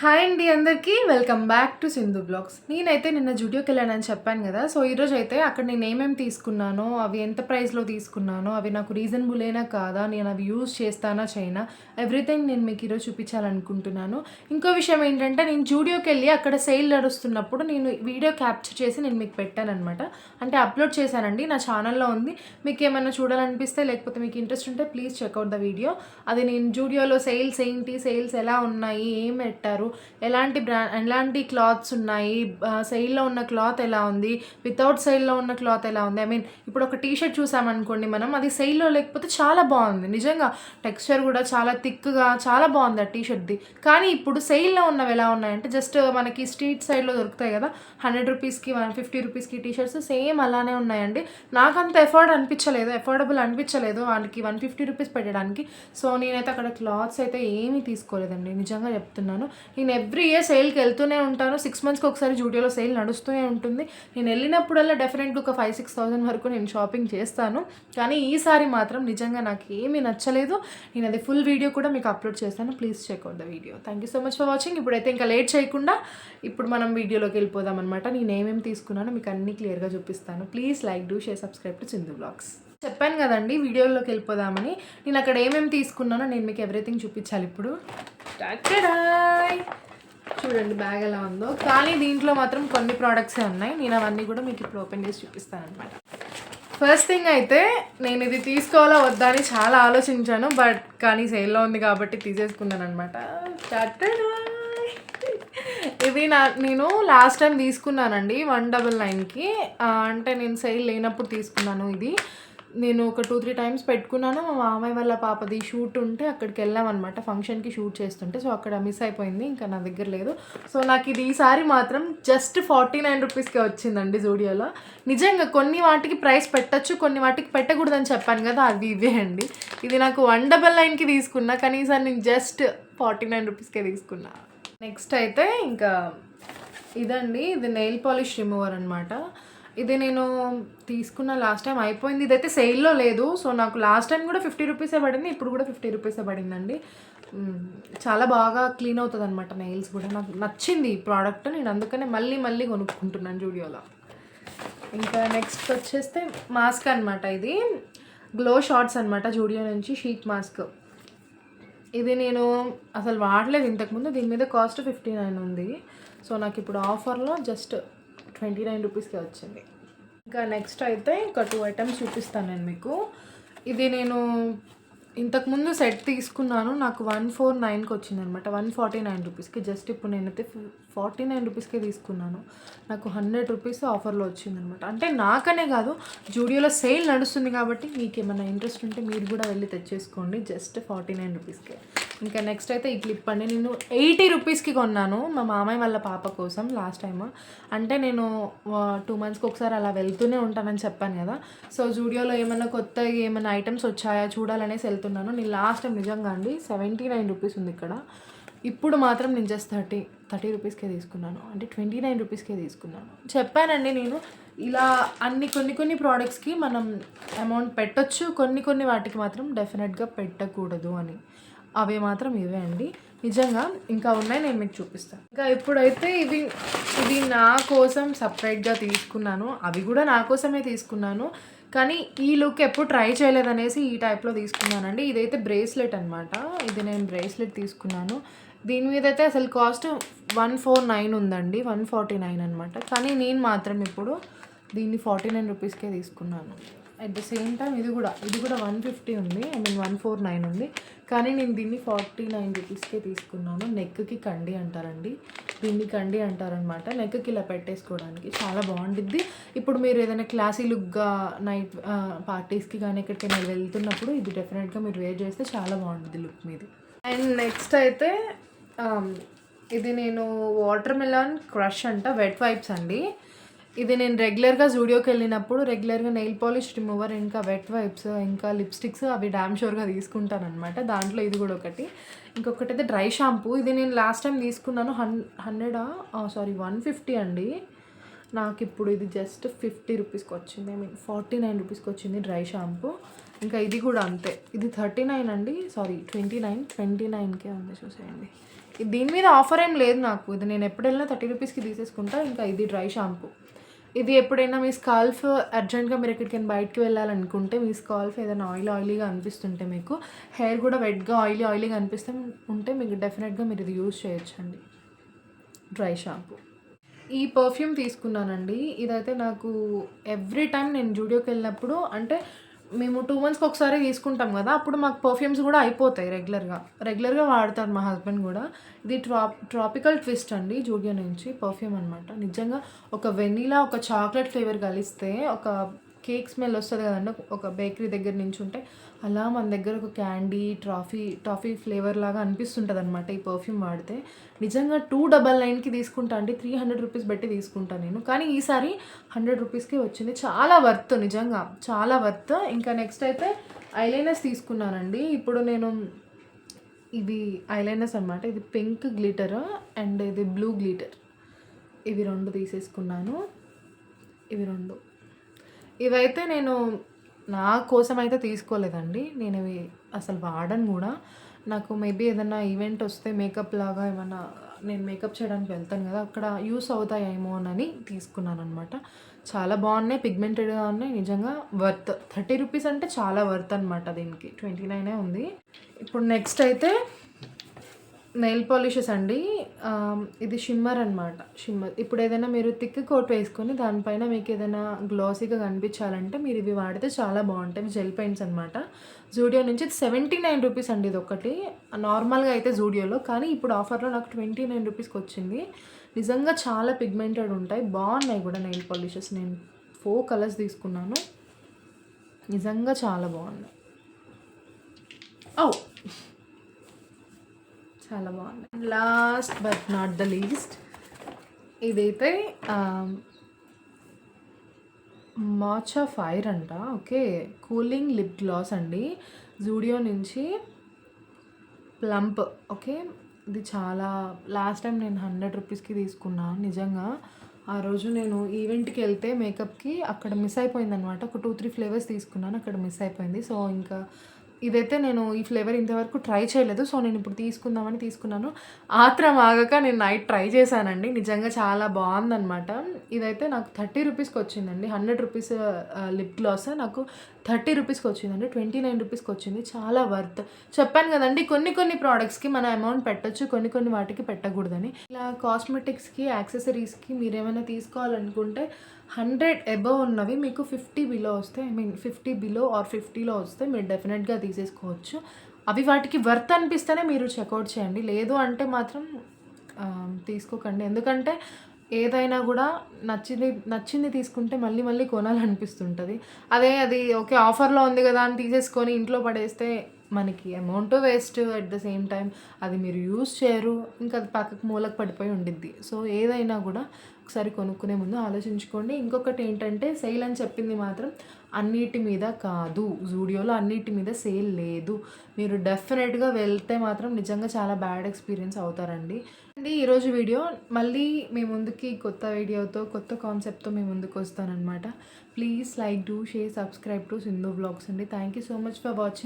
Hi అండి అందరికీ welcome back to Sindhu blogs. నేనైతే నిన్న జూడియోకి వెళ్ళానని చెప్పాను కదా. సో ఈరోజు అయితే అక్కడ నేను ఏమేమి తీసుకున్నానో, అవి ఎంత ప్రైస్లో తీసుకున్నానో, అవి నాకు రీజనబులేనా కాదా, నేను అవి యూజ్ చేస్తానా చేయనా, ఎవ్రీథింగ్ నేను మీకు ఈరోజు చూపించాలనుకుంటున్నాను. ఇంకో విషయం ఏంటంటే, నేను జూడియోకి వెళ్ళి అక్కడ సేల్ నడుస్తున్నప్పుడు నేను వీడియో క్యాప్చర్ చేసి నేను మీకు పెట్టానమాట. అంటే అప్లోడ్ చేశానండి, నా ఛానల్లో ఉంది. మీకు ఏమైనా చూడాలనిపిస్తే లేకపోతే మీకు ఇంట్రెస్ట్ ఉంటే ప్లీజ్ చెక్అవుట్ ద వీడియో. అది నేను జూడియోలో సేల్స్ ఏంటి, సేల్స్ ఎలా ఉన్నాయి, ఏం పెట్టారు, ఎలాంటి క్లాత్స్ ఉన్నాయి, సెయిల్లో ఉన్న క్లాత్ ఎలా ఉంది, వితౌట్ సెయిల్లో ఉన్న క్లాత్ ఎలా ఉంది. ఐ మీన్ ఇప్పుడు ఒక టీషర్ట్ చూసామనుకోండి మనం, అది సెయిల్లో లేకపోతే చాలా బాగుంది, నిజంగా టెక్స్చర్ కూడా చాలా థిక్గా చాలా బాగుంది ఆ టీషర్ట్ది. కానీ ఇప్పుడు సెయిల్లో ఉన్నవి ఎలా ఉన్నాయంటే, జస్ట్ మనకి స్ట్రీట్ సైడ్లో దొరుకుతాయి కదా, 100 రూపీస్కి 150 రూపీస్కి టీషర్ట్స్ సేమ్ అలానే ఉన్నాయండి. నాకు అంత ఎఫోర్డబుల్ అనిపించలేదు వాళ్ళకి 150 రూపీస్ పెట్టడానికి. సో నేనైతే అక్కడ క్లాత్స్ అయితే ఏమీ తీసుకోలేదండి, నిజంగా చెప్తున్నాను. నేను ఎవ్రీ ఇయర్ సేల్కి వెళ్తూనే ఉంటాను. 6 మంత్స్కి ఒకసారి జూడియోలో సేల్ నడుస్తూనే ఉంటుంది. నేను వెళ్ళినప్పుడల్లా డెఫినెట్గా ఒక 5-6 థౌసండ్ వరకు నేను షాపింగ్ చేస్తాను. కానీ ఈసారి మాత్రం నిజంగా నాకు ఏమీ నచ్చలేదు. నేను అది ఫుల్ వీడియో కూడా మీకు అప్లోడ్ చేస్తాను. Please checkout the video. Thank you so much for watching. ఇప్పుడైతే ఇంకా లేట్ చేయకుండా ఇప్పుడు మనం వీడియోలోకి వెళ్ళిపోదాం అనమాట. నేను ఏమేమి తీసుకున్నానో మీకు అన్నీ క్లియర్గా చూపిస్తాను. Please like, do, share, subscribe to Sindhu blogs. చెప్పాను కదండి వీడియోలోకి వెళ్ళిపోదామని. నేను అక్కడ ఏమేమి తీసుకున్నానో నేను మీకు ఎవ్రీథింగ్ చూపించాలి ఇప్పుడు. చూడండి బ్యాగ్ ఎలా ఉందో. కానీ దీంట్లో మాత్రం కొన్ని ప్రోడక్ట్సే ఉన్నాయి. నేను అవన్నీ కూడా మీకు ఇప్పుడు ఓపెన్ చేసి చూపిస్తాను అనమాట. ఫస్ట్ థింగ్ అయితే, నేను ఇది తీసుకోవాలా వద్దా అని చాలా ఆలోచించాను. కానీ సేల్లో ఉంది కాబట్టి తీసేసుకున్నాను అనమాట. ఇది నేను లాస్ట్ టైం తీసుకున్నానండి 199కి. అంటే నేను సేల్ లేనప్పుడు తీసుకున్నాను ఇది. నేను ఒక 2-3 టైమ్స్ పెట్టుకున్నాను. మా మామయ్య వాళ్ళ పాపది షూట్ ఉంటే అక్కడికి వెళ్ళామన్నమాట, ఫంక్షన్కి షూట్ చేస్తుంటే. సో అక్కడ మిస్ అయిపోయింది, ఇంకా నా దగ్గర లేదు. సో నాకు ఇది ఈసారి మాత్రం జస్ట్ 49 రూపీస్కే వచ్చిందండి జూడియోలో. నిజంగా కొన్ని వాటికి ప్రైస్ పెట్టచ్చు, కొన్ని వాటికి పెట్టకూడదని చెప్పాను కదా, అవి ఇవే అండి. ఇది నాకు 199కి తీసుకున్నా, కానీ ఈసారి నేను జస్ట్ 49 రూపీస్కే తీసుకున్నా. నెక్స్ట్ అయితే ఇంకా ఇదండి, ఇది నెయిల్ పాలిష్ రిమూవర్ అనమాట. ఇది నేను తీసుకున్న లాస్ట్ టైం అయిపోయింది. ఇదైతే సేల్లో లేదు. సో నాకు లాస్ట్ టైం కూడా 50 రూపీసే పడింది, ఇప్పుడు కూడా 50 రూపీసే పడిందండి. చాలా బాగా క్లీన్ అవుతుంది అనమాట నెయిల్స్ కూడా. నాకు నచ్చింది ఈ ప్రోడక్ట్, నేను అందుకనే మళ్ళీ కొనుక్కుంటున్నాను జూడియోలో. ఇంకా నెక్స్ట్ వచ్చేస్తే మాస్క్ అనమాట. ఇది గ్లో షార్ట్స్ అనమాట, జూడియో నుంచి షీట్ మాస్క్. ఇది నేను అసలు వాడలేదు ఇంతకుముందు. దీని మీద కాస్ట్ 59 ఉంది. సో నాకు ఇప్పుడు ఆఫర్లో జస్ట్ 29 రూపీస్కే వచ్చింది. ఇంకా నెక్స్ట్ అయితే ఒక 2 ఐటమ్స్ చూపిస్తాను నేను మీకు. ఇది నేను ఇంతకుముందు సెట్ తీసుకున్నాను, నాకు 149కి వచ్చింది అనమాట, 149 రూపీస్కి. జస్ట్ ఇప్పుడు నేనైతే 49 రూపీస్కే తీసుకున్నాను. నాకు 100 రూపీస్ ఆఫర్లో వచ్చిందనమాట. అంటే నాకనే కాదు, జూడియోలో సేల్ నడుస్తుంది కాబట్టి మీకు ఏమైనా ఇంట్రెస్ట్ ఉంటే మీరు కూడా వెళ్ళి తెచ్చేసుకోండి, జస్ట్ 49 రూపీస్కే. ఇంకా నెక్స్ట్ అయితే ఈ క్లిప్ అండి, నేను 80 రూపీస్కి కొన్నాను మా మామయ్య వాళ్ళ పాప కోసం లాస్ట్ టైం. అంటే నేను 2 మంత్స్కి ఒకసారి అలా వెళ్తూనే ఉంటానని చెప్పాను కదా. సో జూడియోలో ఏమైనా కొత్తగా ఏమైనా ఐటమ్స్ వచ్చాయా చూడాలనేసి వెళ్తున్నాను. నేను లాస్ట్ టైం నిజంగా అండి 79 రూపీస్ ఉంది ఇక్కడ. ఇప్పుడు మాత్రం నేను జస్ట్ 30 రూపీస్కే తీసుకున్నాను, అంటే 29 రూపీస్కే తీసుకున్నాను. చెప్పానండి నేను, ఇలా కొన్ని ప్రోడక్ట్స్కి మనం అమౌంట్ పెట్టొచ్చు, కొన్ని వాటికి మాత్రం డెఫినెట్గా పెట్టకూడదు అని. అవి మాత్రం ఇవే అండి, నిజంగా. ఇంకా ఉన్నాయి, నేను మీకు చూపిస్తాను. ఇంకా ఇప్పుడైతే ఇది నా కోసం సపరేట్గా తీసుకున్నాను, అవి కూడా నా కోసమే తీసుకున్నాను. కానీ ఈ లుక్ ఎప్పుడు ట్రై చేయలేదనేసి ఈ టైప్లో తీసుకున్నానండి. ఇదైతే బ్రేస్లెట్ అనమాట. ఇది నేను బ్రేస్లెట్ తీసుకున్నాను. దీని మీద అయితే అసలు కాస్ట్ 149 ఉందండి, 149 అనమాట. కానీ నేను మాత్రం ఇప్పుడు దీన్ని 49 రూపీస్కే తీసుకున్నాను. అట్ ద సేమ్ టైం ఇది కూడా 150 ఉంది, ఐ మీన్ 149 ఉంది. కానీ నేను దీన్ని 49 రూపీస్కే తీసుకున్నాను. నెక్కి కండి అంటారండి, దీన్ని కండి అంటారనమాట. నెక్కి ఇలా పెట్టేసుకోవడానికి చాలా బాగుంటుంది. ఇప్పుడు మీరు ఏదైనా క్లాసీ లుక్గా నైట్ పార్టీస్కి కానీ ఎక్కడికైనా వెళ్తున్నప్పుడు ఇది డెఫినెట్గా మీరు వేర్ చేస్తే చాలా బాగుంటుంది లుక్ మీది. అండ్ నెక్స్ట్ అయితే ఇది నేను వాటర్ మెలాన్ క్రష్ అంట, వెట్ వైప్స్ అండి. ఇది నేను రెగ్యులర్గా జూడియోకి వెళ్ళినప్పుడు రెగ్యులర్గా నెయిల్ పాలిష్ రిమూవర్, ఇంకా వెట్ వైప్స్, ఇంకా లిప్స్టిక్స్ అవి డామ్ షూర్గా తీసుకుంటాను అనమాట. దాంట్లో ఇది కూడా ఒకటి. ఇంకొకటి అయితే డ్రై షాంపూ. ఇది నేను లాస్ట్ టైం తీసుకున్నాను 150 అండి. నాకు ఇప్పుడు ఇది జస్ట్ 50 రూపీస్కి వచ్చింది, ఐ మీన్ 49 రూపీస్కి వచ్చింది డ్రై షాంపూ. ఇంకా ఇది కూడా అంతే, ఇది 39 అండి, 29కే ఉంది, చూసేయండి. దీని మీద ఆఫర్ ఏం లేదు నాకు. ఇది నేను ఎప్పుడెళ్ళినా 30 రూపీస్‌కి తీసేసుకుంటా. ఇంకా ఇది డ్రై షాంపూ. ఇది ఎప్పుడైనా మీ స్కాల్ఫ్ అర్జెంట్‌గా మీరు ఎక్కడికైనా బయటికి వెళ్ళాలనుకుంటే, మీ స్కాల్ఫ్ ఏదైనా ఆయిలీగా అనిపిస్తుంటే మీకు, హెయిర్ కూడా వెట్‌గా ఆయిలీగా అనిపిస్తే ఉంటే మీకు డెఫినెట్‌గా మీరు ఇది యూజ్ చేయొచ్చండి. Dry shampoo. ఈ పర్ఫ్యూమ్ తీసుకున్నానండి. ఇదైతే నాకు ఎవ్రీ టైమ్ నేను జూడియోకెళ్ళినప్పుడు అంటే మేము 2 మంత్స్‌కి ఒకసారి తీసుకుంటాం గదా! అప్పుడు మాకు పర్ఫ్యూమ్స్ గూడా అయిపోతాయి రెగ్యులర్‌గా వాడతారు మా హస్బెండ్ గూడా. ఇది ట్రాపికల్ ట్విస్ట్ అండి జూడియో నుంచి పర్ఫ్యూమ్ అనమాట. నిజంగా ఒక వెనిలా, ఒక చాక్లెట్ ఫ్లేవర్ కలిస్తే ఒక కేక్ స్మెల్ వస్తది గదండీ! ఒక బేకరీ దగ్గర నించుంటే, అలా మన దగ్గర ఒక క్యాండీ, టాఫీ ఫ్లేవర్ లాగా అనిపిస్తుంటదనమాట ఈ పర్ఫ్యూమ్ వాడితే. నిజంగా 299కి తీసుకుంటా అండి. 300 రూపీస్ పెట్టి తీసుకుంటా నేను. కానీ ఈసారి 100 రూపీస్‌కే వచ్చింది. చాలా వర్త్ నిజంగా. చాలా వర్త్. ఇంకా నెక్స్ట్ అయితే ఐలైనర్స్ తీసుకున్నానండి. ఇప్పుడు నేను ఇవి ఐలైనర్స్ అనమాట. ఇది పింక్ గ్లిటర్ అండ్ ఇది బ్లూ గ్లిటర్. ఇవి 2 తీసేసుకున్నాను. ఇవి 2. ఇవైతే నేను నా కోసమయితే తీసుకోలేదండి. నేనివి అసలు వాడను గూడా. నాకు మేబీ ఏదన్నా ఈవెంట్ వస్తే మేకప్ లాగా ఏమన్నా నేను మేకప్ చేయడానికి వెళ్తాను గదా! అక్కడ యూజ్ అవుతాయేమోనని తీసుకున్నాననమాట. చాలా బాగున్నాయి. పిగ్మెంటెడ్‌గా ఉన్నాయి. నిజంగా వర్త్. 30 రూపీస్ అంటే చాలా వర్త్ అనమాట దీనికి. 29 ఉంది. ఇప్పుడు నెక్స్ట్ అయితే నెయిల్ పాలిషెస్ అండి. ఇది షిమ్మర్ అనమాట. ఇప్పుడు ఏదైనా మీరు థిక్ కోట్ వేసుకొని దానిపైన మీకు ఏదైనా గ్లాసీగా కనిపించాలంటే మీరు ఇవి వాడితే చాలా బాగుంటాయి. ఇవి జెల్ పెయింట్స్ అనమాట. జూడియో నుంచి 79 రూపీస్ అండి ఇదొక్కటి. నార్మల్‌గా అయితే జూడియోలో, కానీ ఇప్పుడు ఆఫర్‌లో నాకు 29 రూపీస్‌కి వచ్చింది. నిజంగా చాలా పిగ్మెంటెడ్ ఉంటాయి. బాగున్నాయి కూడా నెయిల్ పాలిషెస్. నేను 4 కలర్స్ తీసుకున్నాను. నిజంగా చాలా బాగున్నాయి. ఓహ్! చాలా బాగున్నాయి. Last but not the least ఇదైతే మాచా ఫైర్ అంట. ఓకే. కూలింగ్ లిప్ గ్లాస్ అండి. జూడియో నుంచి ప్లంప్. ఓకే. ఇది చాలా లాస్ట్ టైం నేను 100 రూపీస్‌కి తీసుకున్నాను. నిజంగా ఆ రోజు నేను ఈవెంట్‌కి వెళ్తే మేకప్‌కి అక్కడ మిస్ అయిపోయిందనమాట. ఒక 2, 3 ఫ్లేవర్స్ తీసుకున్నాను. అక్కడ మిస్ అయిపోయింది. సో, ఇంకా ఇదైతే నేను ఈ ఫ్లేవర్ ఇంతవరకు ట్రై చేయలేదు. సో, నేను ఇప్పుడు తీసుకుందామని తీసుకున్నాను. ఆత్రం ఆగక నేను నైట్ ట్రై చేశానండి. నిజంగా చాలా బాగుందనమాట. ఇదైతే నాకు 30 రూపీస్‌కి వచ్చిందండి. 100 రూపీస్ లిప్ గ్లాస్ నాకు 30 రూపీస్‌కి వచ్చిందండి. 29 రూపీస్‌కి వచ్చింది. చాలా వర్త్. చెప్పాను కదండీ, కొన్ని ప్రోడక్ట్స్‌కి మన అమౌంట్ పెట్టొచ్చు. కొన్ని వాటికి పెట్టకూడదని. ఇలా కాస్మెటిక్స్‌కి, యాక్సెసరీస్‌కి మీరేమైనా తీసుకోవాలనుకుంటే 100 అబోవ్ ఉన్నవి మీకు 50 బిలో వస్తే, ఐ మీన్ 50 బిలో ఆర్ 50లో వస్తే మీరు డెఫినెట్‌గా తీసేసుకోవచ్చు. అవి వాటికి వర్త్ అనిపిస్తేనే మీరు చెక్అవుట్ చేయండి. లేదు అంటే మాత్రం తీసుకోకండి. ఎందుకంటే ఏదైనా గూడా నచ్చింది తీసుకుంటే మళ్ళీ కొనాలనిపిస్తుంటది. అది ఓకే ఆఫర్‌లో ఉంది గదా అని తీసేసుకొని ఇంట్లో పడేస్తే మనకి amount waste. At the same time అది మీరు యూజ్ చేయరు. ఇంకా అది పక్కకు మూలకు పడిపోయి ఉండిద్ది. సో, ఏదైనా గూడా ఒకసారి కొనుక్కునే ముందు ఆలోచించుకోండి. ఇంకొకటి ఏంటంటే, సేల్ అని చెప్పింది మాత్రం అన్నిటి మీద కాదు. జూడియోలో అన్నిటి మీద సేల్ లేదు. మీరు డెఫినెట్‌గా వెళ్తే మాత్రం నిజంగా చాలా బ్యాడ్ ఎక్స్‌పీరియన్స్ అవుతారండి. అండి ఈరోజు వీడియో మళ్ళీ మీ ముందుకి కొత్త వీడియోతో, కొత్త కాన్సెప్ట్‌తో మీ ముందుకు వస్తాననమాట. Please like, do, share, subscribe to Sindhu vlogs అండి. Thank you so much for watching.